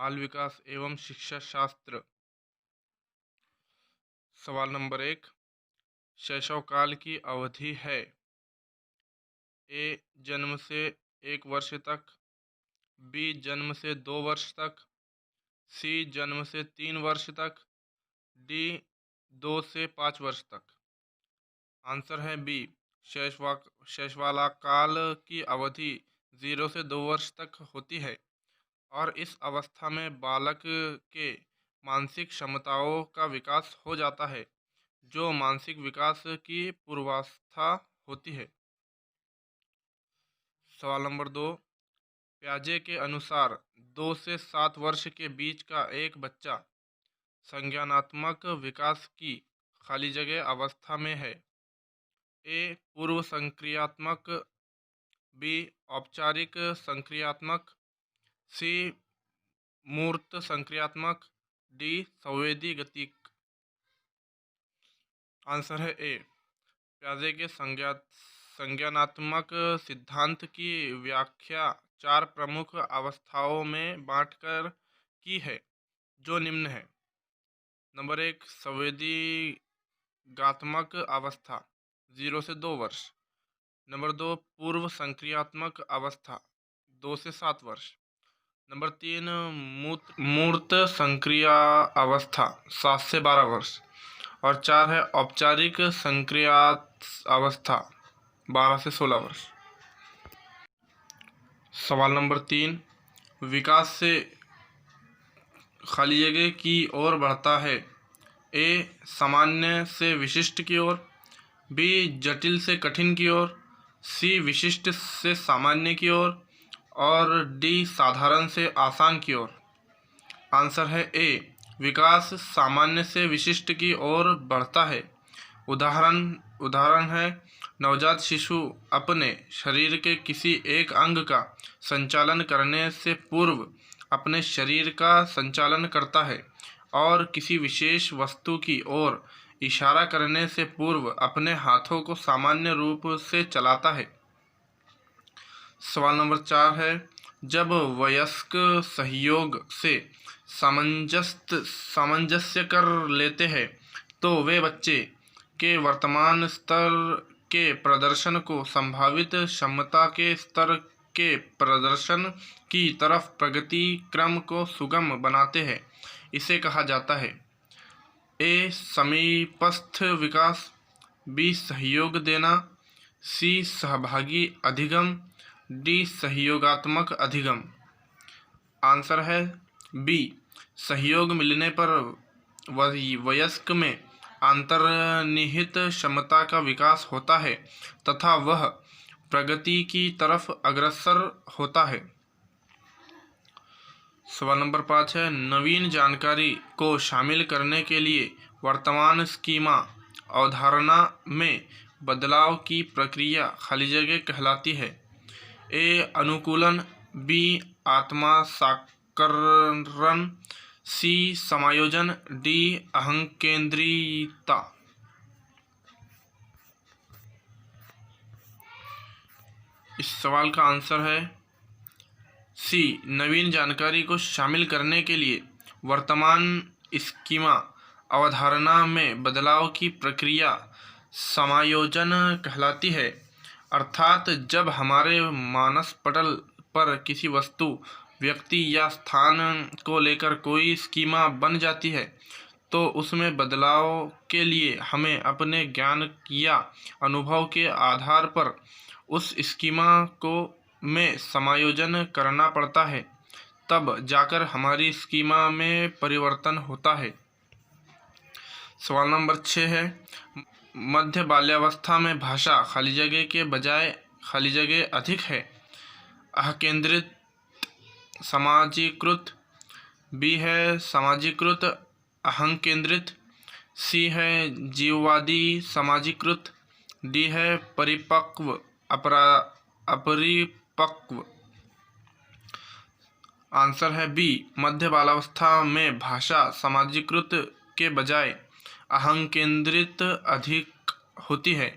बाल विकास एवं शिक्षा शास्त्र। सवाल नंबर 1। शैशव काल की अवधि है। ए जन्म से 1 वर्ष तक, बी जन्म से 2 वर्ष तक, सी जन्म से 3 वर्ष तक, डी 2 से 5 वर्ष तक। आंसर है बी। शैशवाला काल की अवधि 0 से 2 वर्ष तक होती है और इस अवस्था में बालक के मानसिक क्षमताओं का विकास हो जाता है, जो मानसिक विकास की पूर्वावस्था होती है। सवाल नंबर 2। प्याजे के अनुसार 2 से 7 वर्ष के बीच का एक बच्चा संज्ञानात्मक विकास की खाली जगह अवस्था में है। ए पूर्व संक्रियात्मक, बी औपचारिक संक्रियात्मक, सी मूर्त संक्रियात्मक, डी संवेदी गतिक। आंसर है ए। प्याजे के संज्ञानात्मक सिद्धांत की व्याख्या 4 प्रमुख अवस्थाओं में बांटकर की है, जो निम्न है। नंबर 1, संवेदीगात्मक अवस्था 0 से 2 वर्ष। नंबर 2, पूर्व संक्रियात्मक अवस्था 2 से 7 वर्ष। नंबर 3, मूर्त संक्रिया अवस्था 7 से 12 वर्ष। और 4 है औपचारिक संक्रिया अवस्था 12 से 16 वर्ष। सवाल नंबर 3। विकास से खाली जगह की ओर बढ़ता है। ए सामान्य से विशिष्ट की ओर, बी जटिल से कठिन की ओर, सी विशिष्ट से सामान्य की ओर और डी साधारण से आसान की ओर। आंसर है ए। विकास सामान्य से विशिष्ट की ओर बढ़ता है। उदाहरण है नवजात शिशु अपने शरीर के किसी एक अंग का संचालन करने से पूर्व अपने शरीर का संचालन करता है और किसी विशेष वस्तु की ओर इशारा करने से पूर्व अपने हाथों को सामान्य रूप से चलाता है। सवाल नंबर 4 है, जब वयस्क सहयोग से सामंजस्य कर लेते हैं तो वे बच्चे के वर्तमान स्तर के प्रदर्शन को संभावित क्षमता के स्तर के प्रदर्शन की तरफ प्रगति क्रम को सुगम बनाते हैं। इसे कहा जाता है ए समीपस्थ विकास, बी सहयोग देना, सी सहभागी अधिगम, डी सहयोगात्मक अधिगम। आंसर है बी। सहयोग मिलने पर वयस्क में अंतर्निहित क्षमता का विकास होता है तथा वह प्रगति की तरफ अग्रसर होता है। सवाल नंबर 5 है, नवीन जानकारी को शामिल करने के लिए वर्तमान स्कीमा अवधारणा में बदलाव की प्रक्रिया खाली जगह कहलाती है। ए अनुकूलन, बी आत्मसात्करण, सी समायोजन, डी अहंकेंद्रियता। इस सवाल का आंसर है सी। नवीन जानकारी को शामिल करने के लिए वर्तमान स्कीमा अवधारणा में बदलाव की प्रक्रिया समायोजन कहलाती है। अर्थात जब हमारे मानस पटल पर किसी वस्तु, व्यक्ति या स्थान को लेकर कोई स्कीमा बन जाती है तो उसमें बदलाव के लिए हमें अपने ज्ञान या अनुभव के आधार पर उस स्कीमा को में समायोजन करना पड़ता है, तब जाकर हमारी स्कीमा में परिवर्तन होता है। सवाल नंबर 6 है, मध्य बाल्यावस्था में भाषा खाली जगह के बजाय खाली जगह अधिक है। अकेंद्रित, समाजीकृत, बी है समाजीकृत अहंकेंद्रित, सी है जीववादी समाजीकृत, डी है परिपक्व अपरिपक्व। आंसर है बी। मध्य बाल्यावस्था में भाषा समाजीकृत के बजाय अहंकेंद्रित अधिक होती है।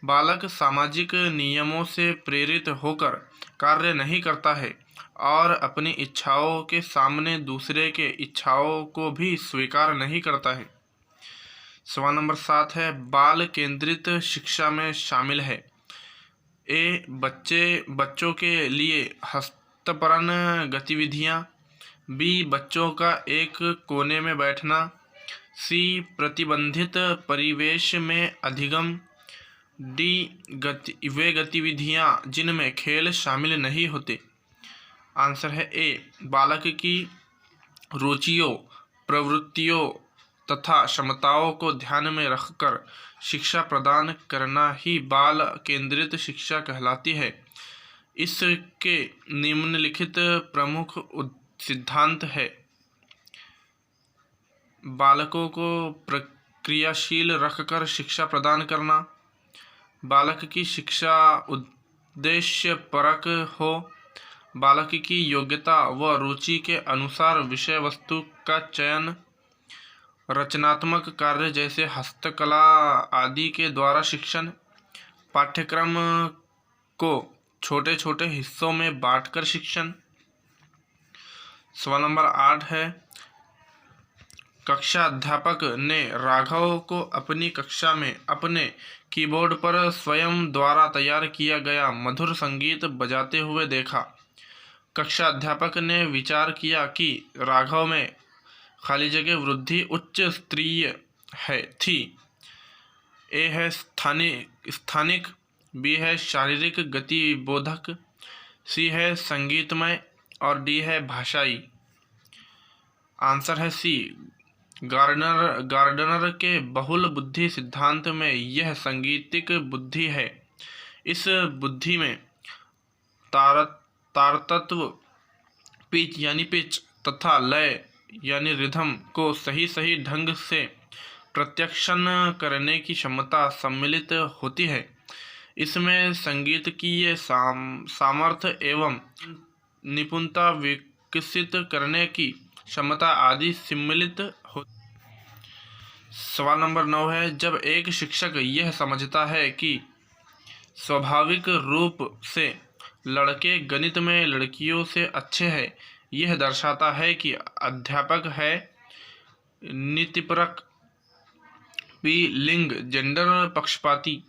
बालक सामाजिक नियमों से प्रेरित होकर कार्य नहीं करता है और अपनी इच्छाओं के सामने दूसरे के इच्छाओं को भी स्वीकार नहीं करता है। सवाल नंबर 7 है, बाल केंद्रित शिक्षा में शामिल है। ए, बच्चों के लिए हस्तपरन गतिविधियाँ। बी, बच्चों का एक कोने में बैठना। सी, प्रतिबंधित परिवेश में अधिगम। डी, वे गतिविधियाँ जिनमें खेल शामिल नहीं होते। आंसर है ए, बालक की रुचियों, प्रवृत्तियों तथा क्षमताओं को ध्यान में रखकर शिक्षा प्रदान करना ही बाल केंद्रित शिक्षा कहलाती है। इसके निम्नलिखित प्रमुख सिद्धांत है। बालकों को प्रक्रियाशील रखकर शिक्षा प्रदान करना, बालक की शिक्षा उद्देश्यपरक हो, बालक की योग्यता व रुचि के अनुसार विषय वस्तु का चयन, रचनात्मक कार्य जैसे हस्तकला आदि के द्वारा शिक्षण, पाठ्यक्रम को छोटे छोटे हिस्सों में बांटकर शिक्षण। सवाल नंबर 8 है, कक्षा अध्यापक ने राघव को अपनी कक्षा में अपने कीबोर्ड पर स्वयं द्वारा तैयार किया गया मधुर संगीत बजाते हुए देखा। कक्षा अध्यापक ने विचार किया कि राघव में खाली जगह वृद्धि उच्च स्तरीय थी। ए है स्थानिक, बी है शारीरिक गतिबोधक, सी है संगीतमय और डी है भाषाई। आंसर है सी, गार्डनर के बहुल बुद्धि सिद्धांत में यह संगीतिक बुद्धि है। इस बुद्धि में तारतत्व, पिच तथा लय यानी रिदम को सही ढंग से प्रत्यक्षण करने की क्षमता सम्मिलित होती है। इसमें संगीत की ये सामर्थ्य एवं निपुणता विकसित करने की क्षमता आदि सम्मिलित हो। सवाल नंबर 9 है, जब एक शिक्षक यह समझता है कि स्वाभाविक रूप से लड़के गणित में लड़कियों से अच्छे हैं, यह दर्शाता है कि अध्यापक है नीतिपरक, बी, लिंग जेंडर पक्षपाती,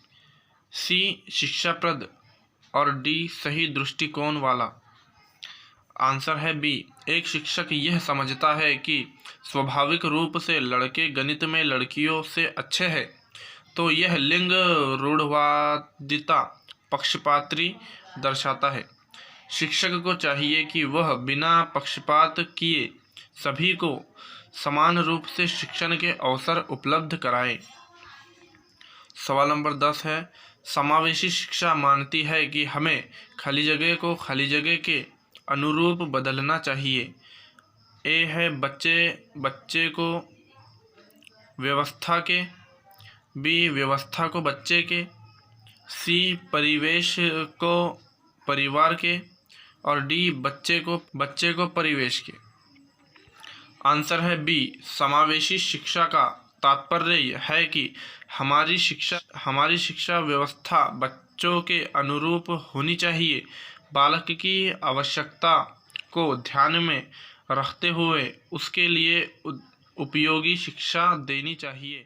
सी, शिक्षाप्रद और डी, सही दृष्टिकोण वाला। आंसर है बी, एक शिक्षक यह समझता है कि स्वाभाविक रूप से लड़के गणित में लड़कियों से अच्छे हैं, तो यह लिंग रूढ़वादिता पक्षपाती दर्शाता है। शिक्षक को चाहिए कि वह बिना पक्षपात किए सभी को समान रूप से शिक्षण के अवसर उपलब्ध कराए। सवाल नंबर 10 है, समावेशी शिक्षा मानती है कि हमें खाली जगह को खाली जगह के अनुरूप बदलना चाहिए। ए है बच्चे को व्यवस्था के, बी, व्यवस्था को बच्चे के, सी, परिवेश को परिवार के और डी, बच्चे को परिवेश के। आंसर है बी, समावेशी शिक्षा का तात्पर्य है कि हमारी शिक्षा व्यवस्था बच्चों के अनुरूप होनी चाहिए। बालक की आवश्यकता को ध्यान में रखते हुए उसके लिए उपयोगी शिक्षा देनी चाहिए।